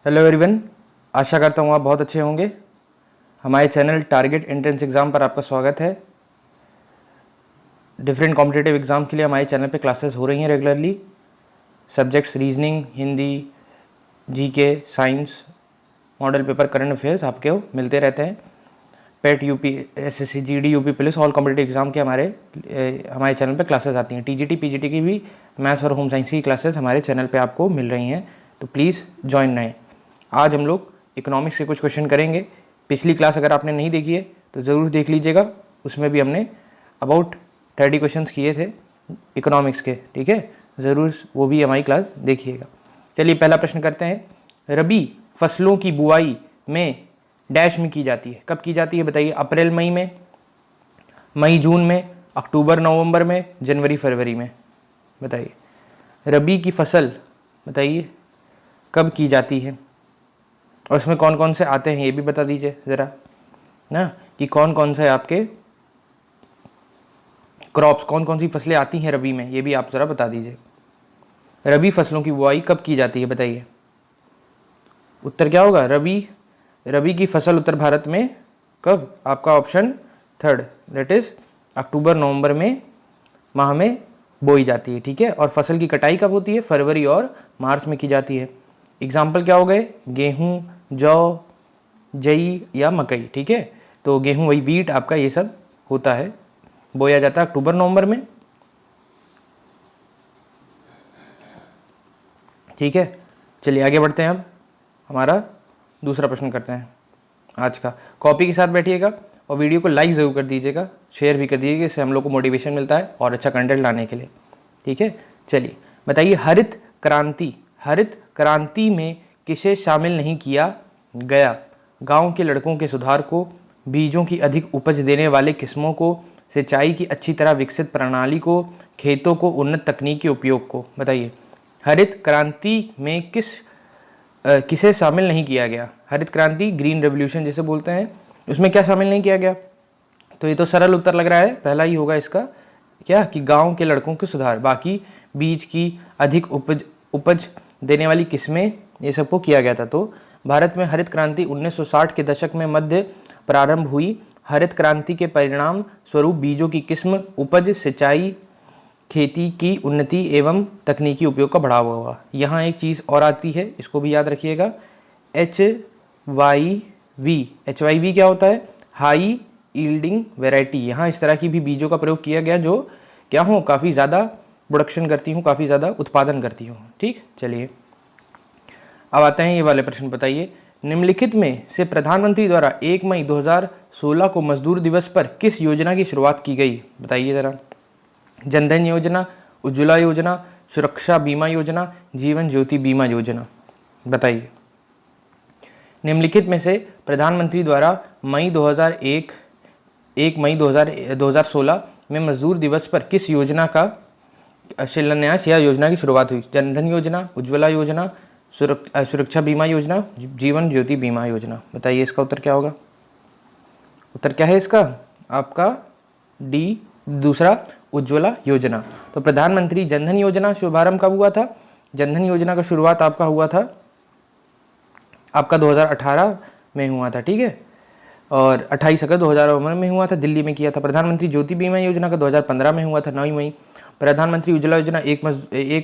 Hello everyone, आशा करता हूँ आप बहुत अच्छे होंगे। हमारे चैनल टारगेट एंट्रेंस एग्ज़ाम पर आपका स्वागत है। डिफरेंट कॉम्पिटिटिव एग्ज़ाम के लिए हमारे चैनल पे क्लासेस हो रही हैं regularly. Subjects reasoning, Hindi, GK, science, model paper, current affairs आपके मिलते रहते हैं। PET, UP, SSC, GD, UP police, all competitive exam के हमारे चैनल पे क्लासेस आती हैं। टीजीटी, पीजीटी की भी मैथ्स और होम साइंस की क्लासेस हमारे चैनल पे आपको मिल रही हैं, तो प्लीज़ ज्वाइन रहें। आज हम लोग इकोनॉमिक्स के कुछ क्वेश्चन करेंगे। पिछली क्लास अगर आपने नहीं देखी है तो ज़रूर देख लीजिएगा, उसमें भी हमने अबाउट 30 क्वेश्चंस किए थे इकोनॉमिक्स के, ठीक है। ज़रूर वो भी हमारी क्लास देखिएगा। चलिए पहला प्रश्न करते हैं। रबी फसलों की बुआई में डैश में की जाती है, कब की जाती है बताइए? अप्रैल मई में, मई जून में, अक्टूबर नवंबर में, जनवरी फरवरी में, बताइए। रबी की फसल बताइए कब की जाती है, और उसमें कौन कौन से आते हैं ये भी बता दीजिए ज़रा ना, कि कौन कौन से आपके क्रॉप्स, कौन कौन सी फसलें आती हैं रबी में, ये भी आप ज़रा बता दीजिए। रबी फसलों की बुआई कब की जाती है बताइए? उत्तर क्या होगा? रबी की फसल उत्तर भारत में कब? आपका option third, that is October November में माह में बोई जाती है, ठीक है। और फसल की कटाई कब होती है? फरवरी और मार्च में की जाती है। एग्जाम्पल क्या हो गए? गेहूँ, जौ, जई या मकई, ठीक है। तो गेहूँ वही वीट आपका ये सब होता है, बोया जाता है अक्टूबर नवंबर में, ठीक है। चलिए आगे बढ़ते हैं। अब हमारा दूसरा प्रश्न करते हैं आज का। कॉपी के साथ बैठिएगा और वीडियो को लाइक ज़रूर कर दीजिएगा, शेयर भी कर दीजिएगा, इससे हम लोग को मोटिवेशन मिलता है और अच्छा कंटेंट लाने के लिए, ठीक है। चलिए बताइए, हरित क्रांति में किसे शामिल नहीं किया गया? गांव के लड़कों के सुधार को, बीजों की अधिक उपज देने वाले किस्मों को, सिंचाई की अच्छी तरह विकसित प्रणाली को, खेतों को उन्नत तकनीक के उपयोग को, बताइए। हरित क्रांति में किसे शामिल नहीं किया गया? हरित क्रांति, ग्रीन रेवोल्यूशन जिसे बोलते हैं, उसमें क्या शामिल नहीं किया गया? तो ये तो सरल उत्तर लग रहा है, पहला ही होगा इसका, क्या कि गांव के लड़कों के सुधार, बाकी बीज की अधिक उपज देने वाली किस्में, ये सबको किया गया था। तो भारत में हरित क्रांति 1960 के दशक में मध्य प्रारंभ हुई। हरित क्रांति के परिणाम स्वरूप बीजों की किस्म, उपज, सिंचाई, खेती की उन्नति एवं तकनीकी उपयोग का बढ़ावा हुआ। यहाँ एक चीज़ और आती है, इसको भी याद रखिएगा, HYV क्या होता है? High yielding variety. यहाँ इस तरह की भी बीजों का प्रयोग किया गया जो क्या हो, काफ़ी ज़्यादा प्रोडक्शन करती हूँ, काफ़ी ज़्यादा उत्पादन करती हूँ, ठीक। चलिए अब आते हैं ये वाले प्रश्न, बताइए। निम्नलिखित में से प्रधानमंत्री द्वारा 1 मई 2016 को मजदूर दिवस पर किस योजना की शुरुआत की गई? बताइए ज़रा। जनधन योजना, उज्ज्वला योजना, सुरक्षा बीमा योजना, जीवन ज्योति बीमा योजना, बताइए। निम्नलिखित में से प्रधानमंत्री द्वारा 1 मई 2016 में मजदूर दिवस पर किस योजना का शिलान्यास या योजना की शुरुआत हुई? जनधन योजना, उज्ज्वला योजना, सुरक्षा बीमा योजना, जीवन ज्योति बीमा योजना, बताइए इसका उत्तर क्या होगा? उत्तर क्या है इसका? आपका डी, दूसरा, उज्ज्वला योजना। तो प्रधानमंत्री जनधन योजना शुभारंभ कब हुआ था? जनधन योजना का शुरुआत आपका हुआ था आपका 2018 में हुआ था, ठीक है। और 28 अगस्त 2019 में हुआ था, दिल्ली में किया था। प्रधानमंत्री ज्योति बीमा योजना का 2015 में हुआ था, 9 मई। प्रधानमंत्री उज्ज्वला योजना 1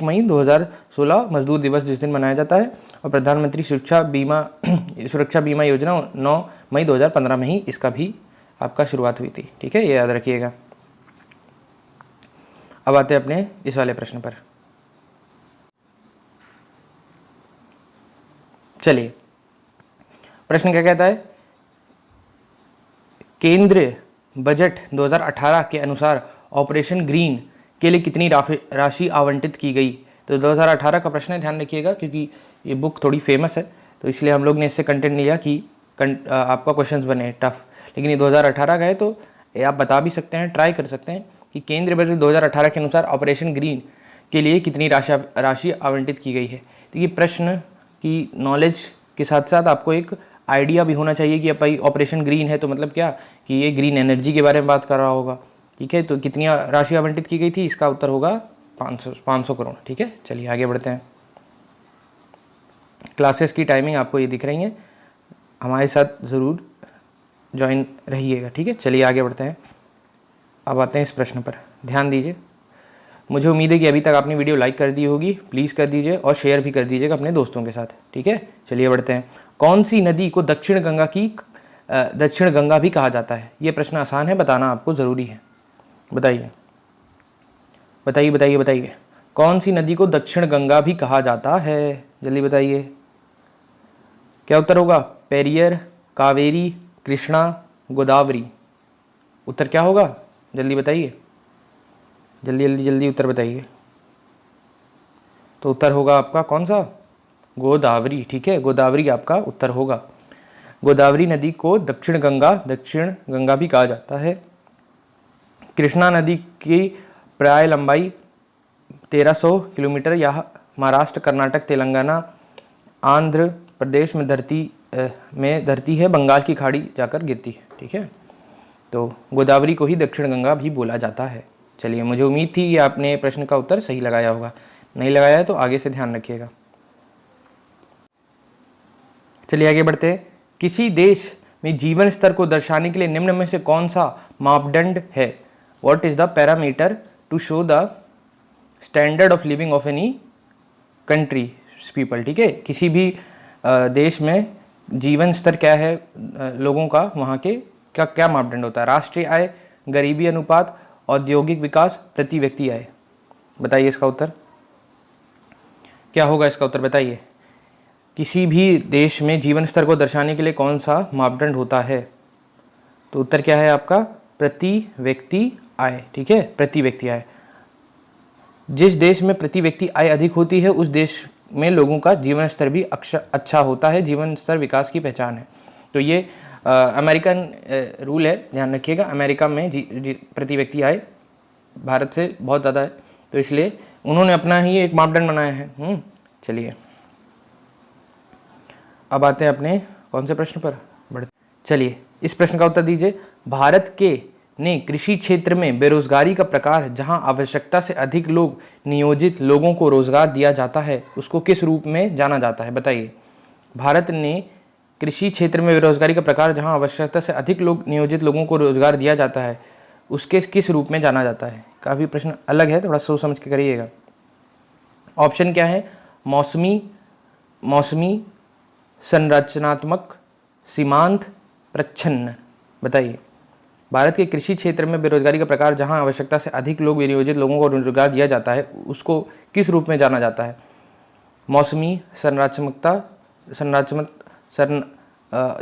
मई 2016 मजदूर दिवस जिस दिन मनाया जाता है। और प्रधानमंत्री सुरक्षा बीमा योजना 9 मई 2015 में ही इसका भी आपका शुरुआत हुई थी, ठीक है, ये याद रखिएगा। अब आते हैं अपने इस वाले प्रश्न पर। चलिए प्रश्न क्या कहता है? केंद्रीय बजट 2018 के अनुसार ऑपरेशन ग्रीन के लिए कितनी राशि आवंटित की गई? तो 2018 का प्रश्न है, ध्यान रखिएगा, क्योंकि ये बुक थोड़ी फेमस है तो इसलिए हम लोग ने इससे कंटेंट लिया कि आपका क्वेश्चंस बने टफ। लेकिन ये 2018 का है तो ये आप बता भी सकते हैं, ट्राई कर सकते हैं कि केंद्रीय बजट 2018 के अनुसार ऑपरेशन ग्रीन के लिए कितनी राशि आवंटित की गई है। तो ये प्रश्न की नॉलेज के साथ साथ आपको एक आइडिया भी होना चाहिए कि भाई ऑपरेशन ग्रीन है तो मतलब क्या, कि ये ग्रीन एनर्जी के बारे में बात कर रहा होगा, ठीक है। तो कितनी राशि आवंटित की गई थी? इसका उत्तर होगा 500 करोड़, ठीक है। चलिए आगे बढ़ते हैं। क्लासेस की टाइमिंग आपको ये दिख रही हैं, हमारे साथ ज़रूर ज्वाइन रहिएगा, ठीक है। चलिए आगे बढ़ते हैं। अब आते हैं इस प्रश्न पर, ध्यान दीजिए। मुझे उम्मीद है कि अभी तक आपने वीडियो लाइक कर दी होगी, प्लीज़ कर दीजिए और शेयर भी कर दीजिएगा अपने दोस्तों के साथ, ठीक है। चलिए बढ़ते हैं। कौन सी नदी को दक्षिण गंगा भी कहा जाता है? ये प्रश्न आसान है, बताना आपको ज़रूरी है। बताइए बताइए बताइए बताइए, कौन सी नदी को दक्षिण गंगा भी कहा जाता है? जल्दी बताइए, क्या उत्तर होगा? पेरियर, कावेरी, कृष्णा, गोदावरी। उत्तर क्या होगा? जल्दी बताइए, जल्दी जल्दी जल्दी उत्तर बताइए। तो उत्तर होगा आपका कौन सा? गोदावरी, ठीक है, गोदावरी आपका उत्तर होगा। गोदावरी नदी को दक्षिण गंगा भी कहा जाता है। कृष्णा नदी की प्राय लंबाई 1300 किलोमीटर, यह महाराष्ट्र, कर्नाटक, तेलंगाना, आंध्र प्रदेश में धरती है, बंगाल की खाड़ी जाकर गिरती है, ठीक है। तो गोदावरी को ही दक्षिण गंगा भी बोला जाता है। चलिए, मुझे उम्मीद थी कि आपने प्रश्न का उत्तर सही लगाया होगा, नहीं लगाया है तो आगे से ध्यान रखिएगा। चलिए आगे बढ़ते हैं। किसी देश में जीवन स्तर को दर्शाने के लिए निम्न में से कौन सा मापदंड है? What is the parameter to show the standard of living of any country people, ठीक है। किसी भी देश में जीवन स्तर क्या है लोगों का, वहाँ के क्या मापदंड होता है? राष्ट्रीय आय, गरीबी अनुपात, औद्योगिक विकास, प्रति व्यक्ति आय। बताइए इसका उत्तर क्या होगा? इसका उत्तर बताइए। किसी भी देश में जीवन स्तर को दर्शाने के लिए कौन सा मापदंड होता है? तो उत्तर क्या है आपका? प्रति व्यक्ति आय, ठीक है, प्रति व्यक्ति आय। जिस देश में प्रति व्यक्ति आय अधिक होती है उस देश में लोगों का जीवन स्तर भी अच्छा होता है। जीवन स्तर विकास की पहचान है। तो ये अमेरिकन रूल है, ध्यान रखिएगा। अमेरिका में प्रति व्यक्ति आय भारत से बहुत ज़्यादा है, तो इसलिए उन्होंने अपना ही एक मापदंड बनाया है। चलिए अब आते हैं अपने कौन से प्रश्न पर बढ़ते। चलिए इस प्रश्न का उत्तर दीजिए। भारत के ने कृषि क्षेत्र में बेरोजगारी का प्रकार जहां आवश्यकता से अधिक लोग नियोजित लोगों को रोजगार दिया जाता है उसको किस रूप में जाना जाता है? बताइए। भारत ने कृषि क्षेत्र में बेरोजगारी का प्रकार जहां आवश्यकता से अधिक लोग नियोजित लोगों को रोजगार दिया जाता है उसके किस रूप में जाना जाता है? काफ़ी प्रश्न अलग है, थोड़ा सोच समझ के करिएगा। ऑप्शन क्या है? मौसमी, संरचनात्मक, सीमांत, प्रच्छन्न। बताइए। भारत के कृषि क्षेत्र में बेरोजगारी का प्रकार जहां आवश्यकता से अधिक लोग नियोजित लोगों को रोजगार दिया जाता है उसको किस रूप में जाना जाता है? मौसमी,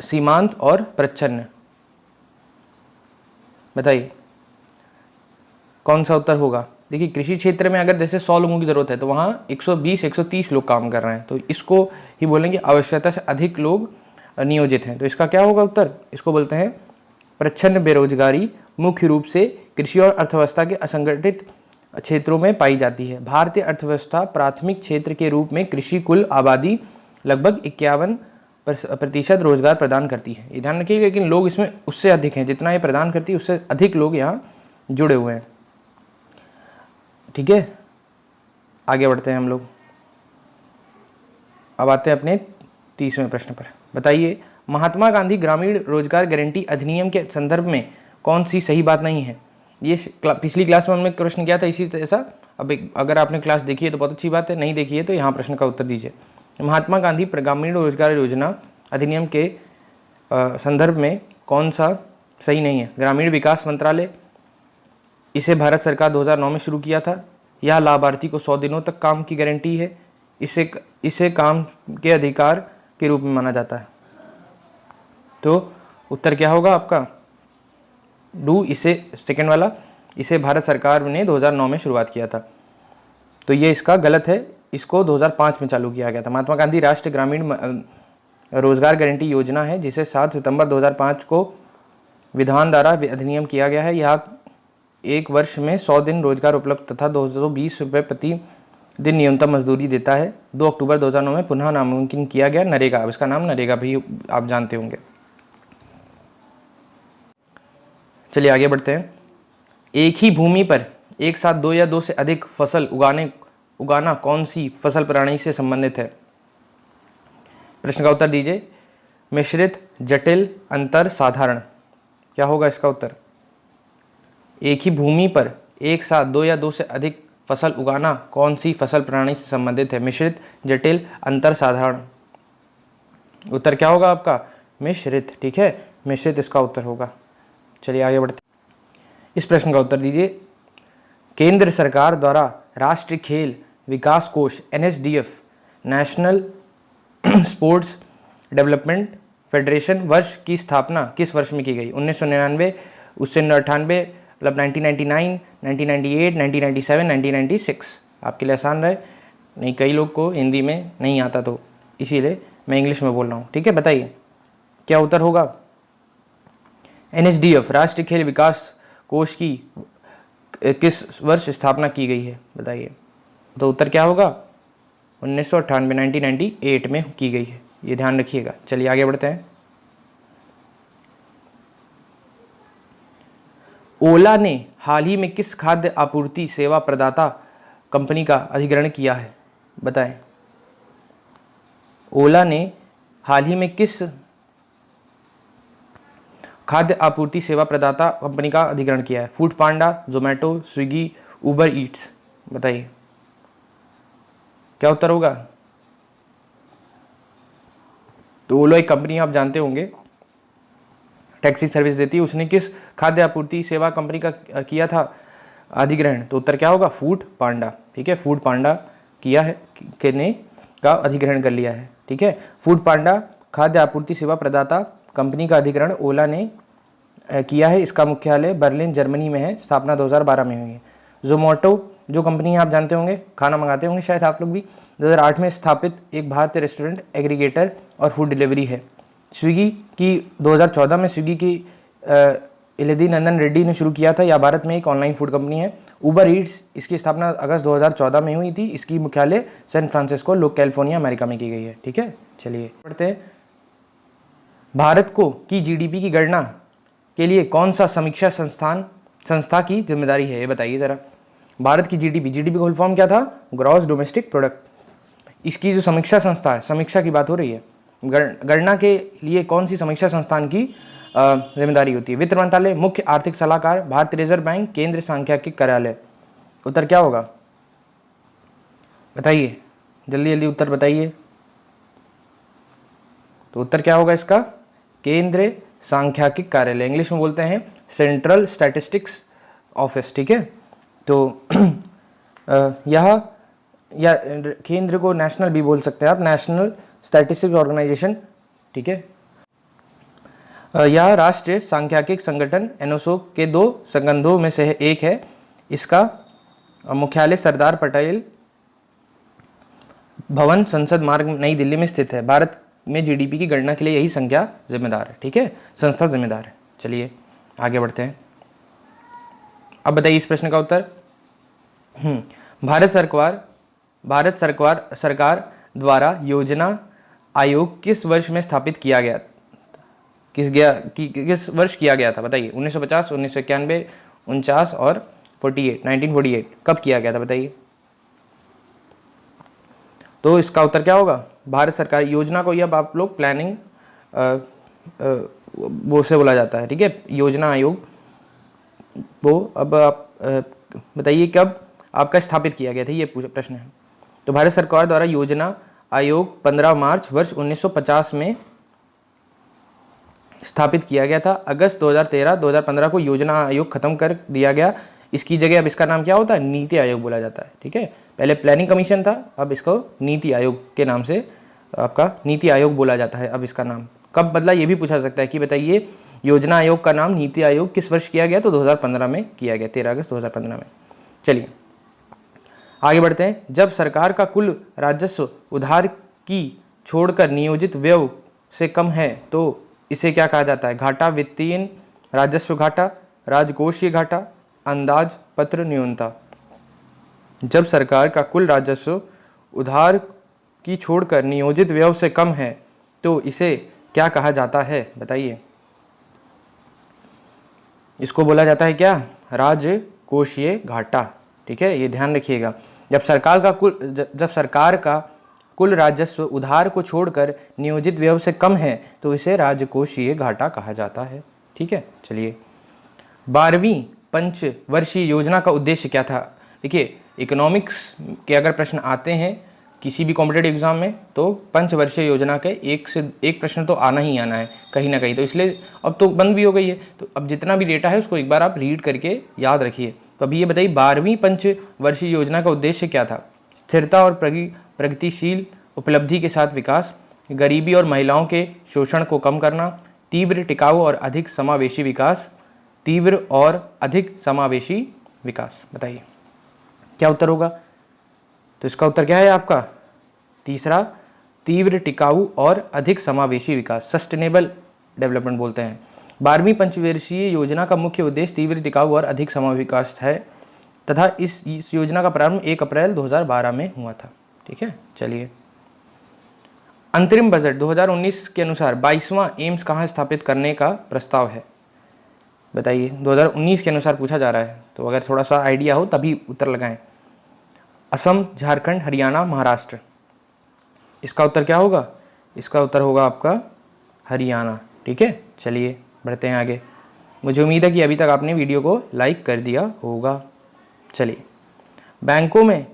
सीमांत और प्रच्छन्न। बताइए कौन सा उत्तर होगा? देखिए, कृषि क्षेत्र में अगर जैसे 100 लोगों की ज़रूरत है तो वहाँ 120-130 लोग काम कर रहे हैं, तो इसको ही बोलेंगे आवश्यकता से अधिक लोग नियोजित हैं। तो इसका क्या होगा उत्तर? इसको बोलते हैं प्रच्छन्न बेरोजगारी। मुख्य रूप से कृषि और अर्थव्यवस्था के असंगठित क्षेत्रों में पाई जाती है। भारतीय अर्थव्यवस्था प्राथमिक क्षेत्र के रूप में कृषि कुल आबादी लगभग 51% रोजगार प्रदान करती है। ये ध्यान रखिएगा, लेकिन लोग इसमें उससे अधिक हैं, जितना ये प्रदान करती है उससे अधिक लोग यहाँ जुड़े हुए हैं, ठीक है। आगे बढ़ते हैं हम लोग। अब आते हैं अपने 30वें प्रश्न पर। बताइए, महात्मा गांधी ग्रामीण रोजगार गारंटी अधिनियम के संदर्भ में कौन सी सही बात नहीं है? ये पिछली क्लास में हमने प्रश्न किया था इसी जैसा। अब अगर आपने क्लास देखी है तो बहुत अच्छी बात है, नहीं देखी है तो यहाँ प्रश्न का उत्तर दीजिए। महात्मा गांधी ग्रामीण रोजगार योजना अधिनियम के संदर्भ में कौन सा सही नहीं है? ग्रामीण विकास मंत्रालय, इसे भारत सरकार 2009 में शुरू किया था। यह लाभार्थी को 100 दिनों तक काम की गारंटी है। इसे काम के अधिकार के रूप में माना जाता है। तो उत्तर क्या होगा आपका? इसे सेकंड वाला, इसे भारत सरकार ने 2009 में शुरुआत किया था, तो ये इसका गलत है। इसको 2005 में चालू किया गया था। महात्मा गांधी राष्ट्रीय ग्रामीण रोजगार गारंटी योजना है जिसे 7 सितंबर 2005 को विधान द्वारा अधिनियम किया गया है। यह एक वर्ष में 100 दिन रोजगार उपलब्ध तथा 220 रुपये प्रति दिन न्यूनतम मजदूरी देता है। 2 अक्टूबर 2009 में पुनः नामांकन किया गया नरेगा। अब इसका नाम नरेगा भी आप जानते होंगे। चलिए आगे बढ़ते हैं। एक ही भूमि पर एक साथ 2 या 2 से अधिक फसल उगाना कौन सी फसल प्रणाली से संबंधित है? प्रश्न का उत्तर दीजिए। मिश्रित, जटिल, अंतर, साधारण, क्या होगा इसका उत्तर? एक ही भूमि पर एक साथ दो या दो से अधिक फसल उगाना कौन सी फसल प्रणाली से संबंधित है? मिश्रित, जटिल, अंतर, साधारण। उत्तर क्या होगा आपका? मिश्रित। ठीक है, मिश्रित इसका उत्तर होगा। चलिए आगे बढ़ते। इस प्रश्न का उत्तर दीजिए। केंद्र सरकार द्वारा राष्ट्रीय खेल विकास कोष NSDF national sports development federation वर्ष की स्थापना किस वर्ष में की गई? 1999, उससे 98, मतलब 1999, 1998, 1997, 1996। आपके लिए आसान रहे, नहीं कई लोग को हिंदी में नहीं आता तो इसीलिए मैं इंग्लिश में बोल रहा हूँ। ठीक है, बताइए क्या उत्तर होगा? NSDF राष्ट्रीय खेल विकास कोष की किस वर्ष स्थापना की गई है? बताइए। तो उत्तर क्या होगा? 1998, 1998 में की गई है, ये ध्यान रखिएगा। चलिए आगे बढ़ते हैं। ओला ने हाल ही में किस खाद्य आपूर्ति सेवा प्रदाता कंपनी का अधिग्रहण किया है? बताएं। ओला ने हाल ही में किस खाद्य आपूर्ति सेवा प्रदाता कंपनी का अधिग्रहण किया है? फूड पांडा, जोमेटो, स्विगी, उबर ईट्स। बताइए क्या उत्तर होगा? तो ओला एक कंपनी आप जानते होंगे, टैक्सी सर्विस देती है। उसने किस खाद्य आपूर्ति सेवा कंपनी का किया था अधिग्रहण? तो उत्तर क्या होगा? फूड पांडा। ठीक है, फूड पांडा किया है, ने का अधिग्रहण कर लिया है। ठीक है, फूड पांडा खाद्य आपूर्ति सेवा प्रदाता कंपनी का अधिग्रहण ओला ने किया है। इसका मुख्यालय बर्लिन जर्मनी में है। स्थापना 2012 में हुई है। जोमेटो जो कंपनी आप जानते होंगे, खाना मंगाते होंगे शायद आप लोग भी, 2008 में स्थापित एक भारतीय रेस्टोरेंट एग्रीगेटर और फूड डिलीवरी है। स्विगी की 2014 में स्विगी की इलेदी नंदन रेड्डी ने शुरू किया था। यह भारत में एक ऑनलाइन फूड कंपनी है। उबर ईट्स, इसकी स्थापना अगस्त 2014 में हुई थी। इसकी मुख्यालय सैन फ्रांसिस्को, कैलिफोर्निया, अमेरिका में की गई है। ठीक है, चलिए पढ़ते हैं। भारत को की GDP की गणना के लिए कौन सा समीक्षा संस्था की जिम्मेदारी है? ये बताइए जरा। भारत की जीडीपी का फुल फॉर्म क्या था? Gross domestic product. इसकी जो समीक्षा संस्था है, समीक्षा की बात हो रही है, गणना के लिए कौन सी समीक्षा संस्थान की जिम्मेदारी होती है? वित्त मंत्रालय, मुख्य आर्थिक सलाहकार, भारतीय रिजर्व बैंक, केंद्र सांख्यिकी कार्यालय। उत्तर क्या होगा? बताइए जल्दी जल्दी उत्तर बताइए। तो उत्तर क्या होगा इसका? केंद्र सांख्यिकी कार्यालय, इंग्लिश में बोलते हैं सेंट्रल स्टैटिस्टिक्स ऑफिस। ठीक है, तो यह या केंद्र को नेशनल भी बोल सकते हैं आप, नेशनल स्टैटिस्टिक्स ऑर्गेनाइजेशन। ठीक है, यह राष्ट्रीय सांख्यिकी संगठन एनोसोक के 2 संगठनों में से एक है। इसका मुख्यालय सरदार पटेल भवन, संसद मार्ग, नई दिल्ली में स्थित है। भारत में जीडीपी की गणना के लिए यही संख्या जिम्मेदार है। ठीक है, संस्था जिम्मेदार है। चलिए आगे बढ़ते हैं। अब बताइए इस प्रश्न का उत्तर। भारत सरकार द्वारा योजना आयोग किस वर्ष में स्थापित किया गया? किस वर्ष किया गया था? बताइए। 1950, 1991, 49 और 1948। कब किया गया था बताइए। तो इसका उत्तर क्या होगा? भारत सरकार योजना को, अब आप लोग प्लानिंग वो से बोला जाता है। ठीक है, योजना आयोग वो। अब आप बताइए कब आपका स्थापित किया गया था, ये प्रश्न है। तो भारत सरकार द्वारा योजना आयोग 15 मार्च वर्ष 1950 में स्थापित किया गया था। अगस्त 2013-2015 को योजना आयोग खत्म कर दिया गया। इसकी जगह अब इसका नाम क्या होता है? नीति आयोग बोला जाता है। ठीक है, पहले प्लानिंग कमीशन था, अब इसको नीति आयोग के नाम से आपका नीति आयोग बोला जाता है। अब इसका नाम कब बदला ये भी पूछा सकता है कि बताइए योजना आयोग का नाम नीति आयोग किस वर्ष किया गया? तो 2015 में किया गया, 13 अगस्त 2015 में। चलिए आगे बढ़ते हैं। जब सरकार का कुल राजस्व उधार की छोड़कर नियोजित व्यय से कम है तो इसे क्या कहा जाता है? घाटा, वित्तीय राजस्व घाटा, राजकोषीय घाटा, अंदाज पत्र न्यूनता। जब सरकार का कुल राजस्व उधार की छोड़कर नियोजित व्यय से कम है तो इसे क्या कहा जाता है? बताइए। इसको बोला जाता है क्या? राजकोषीय घाटा। ठीक है, ये ध्यान रखिएगा। जब सरकार का कुल राजस्व उधार को छोड़कर नियोजित व्यय से कम है तो इसे राजकोषीय घाटा कहा जाता है। ठीक है, चलिए 12वीं पंचवर्षीय योजना का उद्देश्य क्या था। देखिए इकोनॉमिक्स के अगर प्रश्न आते हैं किसी भी कॉम्पिटेटिव एग्जाम में तो पंचवर्षीय योजना के एक से एक प्रश्न तो आना ही आना है कहीं ना कहीं, तो इसलिए अब तो बंद भी हो गई है, तो अब जितना भी डेटा है उसको एक बार आप रीड करके याद रखिए। तो अभी ये बताइए 12वीं पंचवर्षीय योजना का उद्देश्य क्या था। स्थिरता और प्रगतिशील उपलब्धि के साथ विकास, गरीबी और महिलाओं के शोषण को कम करना, तीव्र टिकाऊ और अधिक समावेशी विकास, तीव्र और अधिक समावेशी विकास। बताइए क्या उत्तर होगा। तो इसका उत्तर क्या है आपका तीसरा, तीव्र टिकाऊ और अधिक समावेशी विकास, सस्टेनेबल डेवलपमेंट बोलते हैं। 12वीं पंचवर्षीय योजना का मुख्य उद्देश्य तीव्र टिकाऊ और अधिक समावेशी विकास है तथा इस योजना का प्रारंभ 1 अप्रैल 2012 में हुआ था। ठीक है, चलिए अंतरिम बजट 2019 के अनुसार 22वां एम्स कहाँ स्थापित करने का प्रस्ताव है। बताइए 2019 के अनुसार पूछा जा रहा है, तो अगर थोड़ा सा आइडिया हो तभी उत्तर लगाएं। असम, झारखंड, हरियाणा, महाराष्ट्र। इसका उत्तर क्या होगा, इसका उत्तर होगा आपका हरियाणा। ठीक है, चलिए बढ़ते हैं आगे। मुझे उम्मीद है कि अभी तक आपने वीडियो को लाइक कर दिया होगा। चलिए बैंकों में,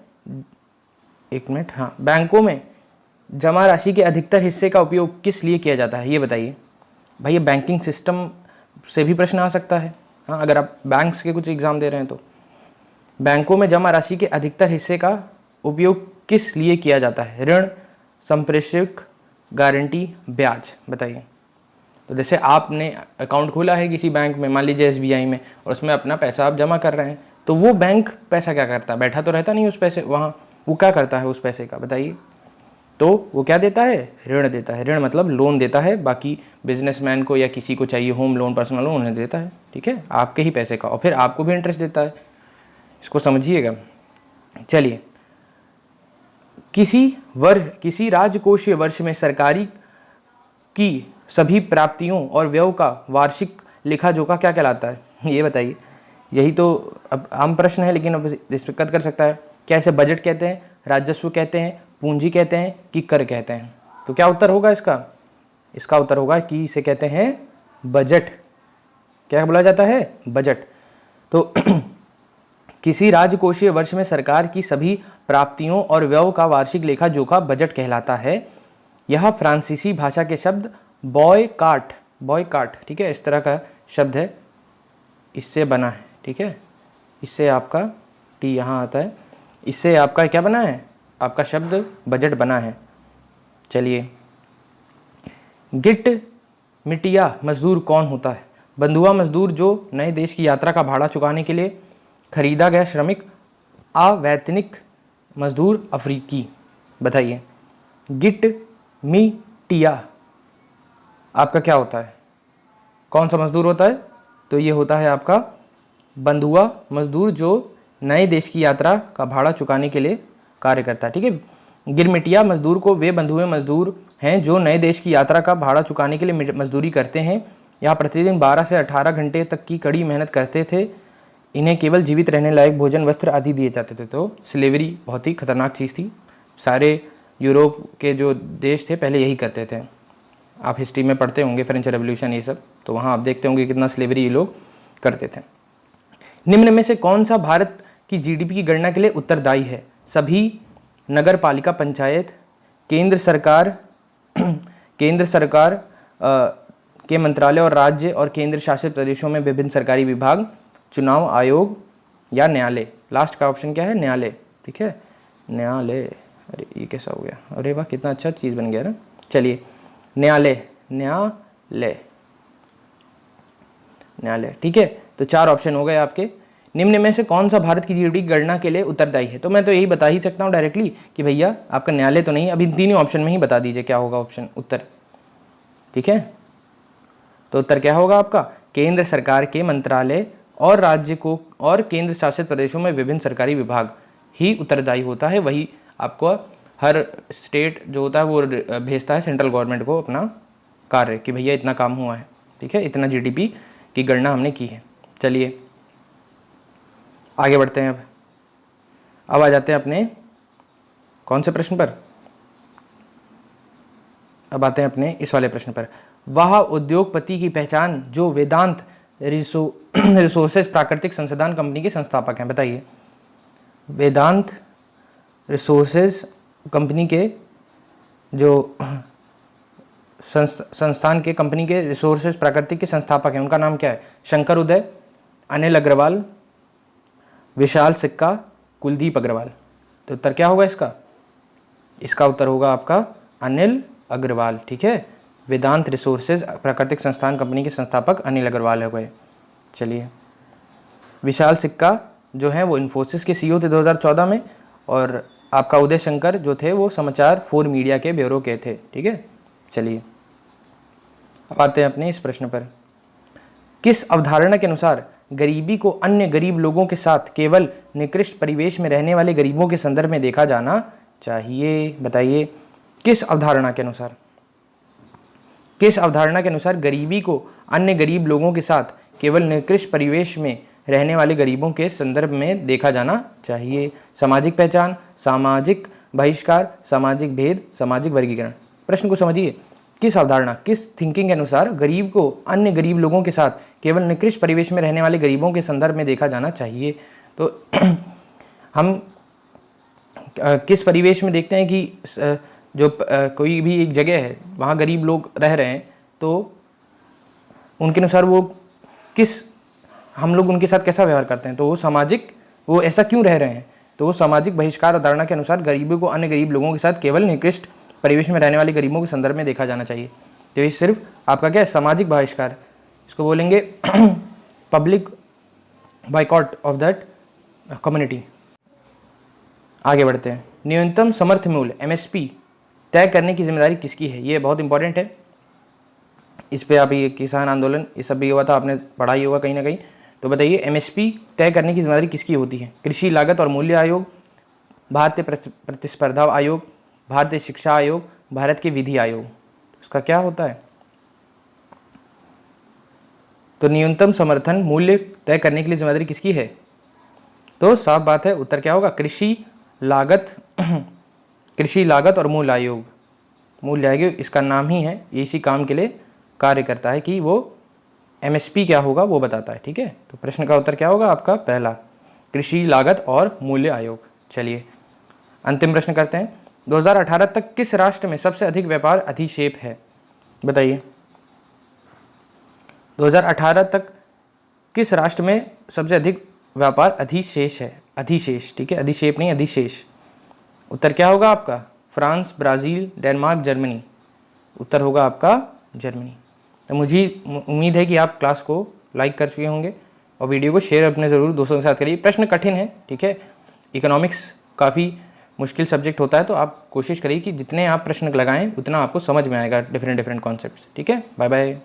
एक मिनट, हाँ, बैंकों में जमा राशि के अधिकतर हिस्से का उपयोग किस लिए किया जाता है ये बताइए। भाई ये बैंकिंग सिस्टम से भी प्रश्न आ सकता है, हाँ, अगर आप बैंक्स के कुछ एग्जाम दे रहे हैं तो। बैंकों में जमा राशि के अधिकतर हिस्से का उपयोग किस लिए किया जाता है। ऋण, संप्रेषक, गारंटी, ब्याज। बताइए। तो जैसे आपने अकाउंट खोला है किसी बैंक में, मान लीजिए SBI में, और उसमें अपना पैसा आप जमा कर रहे हैं, तो वो बैंक पैसा क्या करता है, बैठा तो रहता नहीं उस पैसे वहाँ, वो क्या करता है उस पैसे का, बताइए। तो वो क्या देता है, ऋण देता है। ऋण मतलब लोन देता है, बाकी बिजनेसमैन को या किसी को चाहिए होम लोन, पर्सनल लोन, उन्हें देता है। ठीक है, आपके ही पैसे का, और फिर आपको भी इंटरेस्ट देता है, इसको समझिएगा। चलिए किसी राजकोषीय वर्ष में सरकारी की सभी प्राप्तियों और व्ययों का वार्षिक लेखा जोखा क्या कहलाता है ये बताइए। यही तो अब आम प्रश्न है, लेकिन अब इस पर कट कर सकता है। क्या इसे बजट कहते हैं, राजस्व कहते हैं, पूंजी कहते हैं कि कर कहते हैं। तो क्या उत्तर होगा इसका, इसका उत्तर होगा कि इसे कहते हैं बजट। क्या बोला जाता है, बजट। तो किसी राजकोषीय वर्ष में सरकार की सभी प्राप्तियों और व्ययों का वार्षिक लेखा जोखा बजट कहलाता है। यह फ्रांसीसी भाषा के शब्द बॉयकाट, ठीक है, इस तरह का शब्द है, इससे बना है। ठीक है, इससे आपका टी यहाँ आता है, इससे आपका क्या बना है, आपका शब्द बजट बना है। चलिए गिट मिटिया मजदूर कौन होता है। बंधुआ मजदूर जो नए देश की यात्रा का भाड़ा चुकाने के लिए खरीदा गया श्रमिक, अवैतनिक मजदूर, अफ्रीकी। बताइए गिट मिटिया आपका क्या होता है, कौन सा मजदूर होता है। तो ये होता है आपका बंधुआ मजदूर जो नए देश की यात्रा का भाड़ा चुकाने के लिए कार्य करता है। ठीक है, गिरमिटिया मजदूर को वे बंधुए मजदूर हैं जो नए देश की यात्रा का भाड़ा चुकाने के लिए मजदूरी करते हैं। यहाँ प्रतिदिन 12 से 18 घंटे तक की कड़ी मेहनत करते थे। इन्हें केवल जीवित रहने लायक भोजन, वस्त्र आदि दिए जाते थे। तो स्लेवरी बहुत ही खतरनाक चीज़ थी। सारे यूरोप के जो देश थे पहले यही करते थे। आप हिस्ट्री में पढ़ते होंगे, फ्रेंच रेवोल्यूशन ये सब, तो वहाँ आप देखते होंगे कितना स्लेवरी ये लोग करते थे। निम्न में से कौन सा भारत की GDP की गणना के लिए उत्तरदायी है। सभी नगर पालिका पंचायत, केंद्र सरकार के मंत्रालय और राज्य और केंद्र शासित प्रदेशों में विभिन्न सरकारी विभाग, चुनाव आयोग या न्यायालय। लास्ट का ऑप्शन क्या है, न्यायालय। ठीक है, न्यायालय। अरे ये कैसा हो गया, अरे वाह कितना अच्छा चीज़ बन गया ना। चलिए न्यायालय, ठीक है। तो 4 ऑप्शन हो गए आपके। निम्न में से कौन सा भारत की GDP की गणना के लिए उत्तरदायी है। तो मैं तो यही बता ही सकता हूँ डायरेक्टली कि भैया आपका न्यायालय तो नहीं, अभी तीनों ऑप्शन में ही बता दीजिए क्या होगा ऑप्शन उत्तर। ठीक है, तो उत्तर क्या होगा आपका, केंद्र सरकार के मंत्रालय और राज्य को और केंद्र शासित प्रदेशों में विभिन्न सरकारी विभाग ही उत्तरदायी होता है। वही आपको हर स्टेट जो होता है वो भेजता है सेंट्रल गवर्नमेंट को अपना कार्य कि भैया इतना काम हुआ है। ठीक है, इतना GDP की गणना हमने की है। चलिए आगे बढ़ते हैं। अब आ जाते हैं अपने कौन से प्रश्न पर, अब आते हैं अपने इस वाले प्रश्न पर। वह उद्योगपति की पहचान जो वेदांत रिसोर्सेज प्राकृतिक संसाधन कंपनी के संस्थापक हैं। बताइए, वेदांत रिसोर्सेज कंपनी के जो संस्थान के कंपनी के रिसोर्सेज प्राकृतिक के संस्थापक हैं, उनका नाम क्या है? शंकर उदय, अनिल अग्रवाल, विशाल सिक्का, कुलदीप अग्रवाल। तो उत्तर क्या होगा इसका? इसका उत्तर होगा आपका अनिल अग्रवाल। ठीक है, वेदांत रिसोर्सेज प्राकृतिक संस्थान कंपनी के संस्थापक अनिल अग्रवाल हो गए। चलिए, विशाल सिक्का जो है वो इन्फोसिस के सीईओ थे 2014 में, और आपका उदय शंकर जो थे वो समाचार 4 मीडिया के ब्यूरो के थे। ठीक है, चलिए अब आते हैं अपने इस प्रश्न पर। किस अवधारणा के अनुसार गरीबी को अन्य गरीब लोगों के साथ केवल निकृष्ट परिवेश में रहने वाले गरीबों के संदर्भ में देखा जाना चाहिए? बताइए, किस अवधारणा के अनुसार, किस अवधारणा के अनुसार गरीबी को अन्य गरीब लोगों के साथ केवल निकृष्ट परिवेश में रहने वाले गरीबों के संदर्भ में देखा जाना चाहिए? सामाजिक पहचान, सामाजिक बहिष्कार, सामाजिक भेद, सामाजिक वर्गीकरण। प्रश्न को समझिए, किस अवधारणा, किस थिंकिंग के अनुसार गरीब को अन्य गरीब लोगों के साथ केवल निकृष्ट परिवेश में रहने वाले गरीबों के संदर्भ में देखा जाना चाहिए? तो हम किस परिवेश में देखते हैं कि जो कोई भी एक जगह है वहाँ गरीब लोग रह रहे हैं, तो उनके अनुसार वो किस, हम लोग उनके साथ कैसा व्यवहार करते हैं, तो वो सामाजिक, वो ऐसा क्यों रह रहे हैं, तो वो सामाजिक बहिष्कार अवधारणा के अनुसार गरीबों को अन्य गरीब लोगों के साथ केवल निकृष्ट परिवेश में रहने वाले गरीबों के संदर्भ में देखा जाना चाहिए। तो ये सिर्फ आपका क्या है? सामाजिक बहिष्कार, इसको बोलेंगे public boycott of that community. आगे बढ़ते हैं। न्यूनतम समर्थन मूल्य एमएसपी तय करने की जिम्मेदारी किसकी है? ये बहुत इंपॉर्टेंट है। इस पे आप ये किसान आंदोलन ये सब भी हुआ था, आपने पढ़ा ही होगा कहीं ना कहीं। तो बताइए, एमएसपी तय करने की जिम्मेदारी किसकी होती है? कृषि लागत और मूल्य आयोग, भारतीय प्रतिस्पर्धा आयोग, भारतीय शिक्षा आयोग, भारत के विधि आयोग। उसका क्या होता है? तो न्यूनतम समर्थन मूल्य तय करने के लिए जिम्मेदारी किसकी है? तो साफ बात है, उत्तर क्या होगा? कृषि लागत कृषि लागत और मूल्य आयोग। मूल्य आयोग इसका नाम ही है, इसी काम के लिए कार्य करता है कि वो एमएसपी क्या होगा वो बताता है। ठीक है, तो प्रश्न का उत्तर क्या होगा आपका? पहला, कृषि लागत और मूल्य आयोग। चलिए अंतिम प्रश्न करते हैं। 2018 तक किस राष्ट्र में सबसे अधिक व्यापार अधिशेष है? बताइए, 2018 तक किस राष्ट्र में सबसे अधिक व्यापार अधिशेष है? अधिशेष, ठीक है, अधिशेष नहीं, अधिशेष। उत्तर क्या होगा आपका? France, Brazil, Denmark, Germany. उत्तर होगा आपका जर्मनी। तो मुझे उम्मीद है कि आप क्लास को लाइक कर चुके होंगे और वीडियो को शेयर अपने ज़रूर दोस्तों के साथ करिए। प्रश्न कठिन है, ठीक है, इकोनॉमिक्स काफ़ी मुश्किल सब्जेक्ट होता है, तो आप कोशिश करिए कि जितने आप प्रश्न लगाएं उतना आपको समझ में आएगा डिफरेंट कॉन्सेप्ट्स। ठीक है, बाय बाय।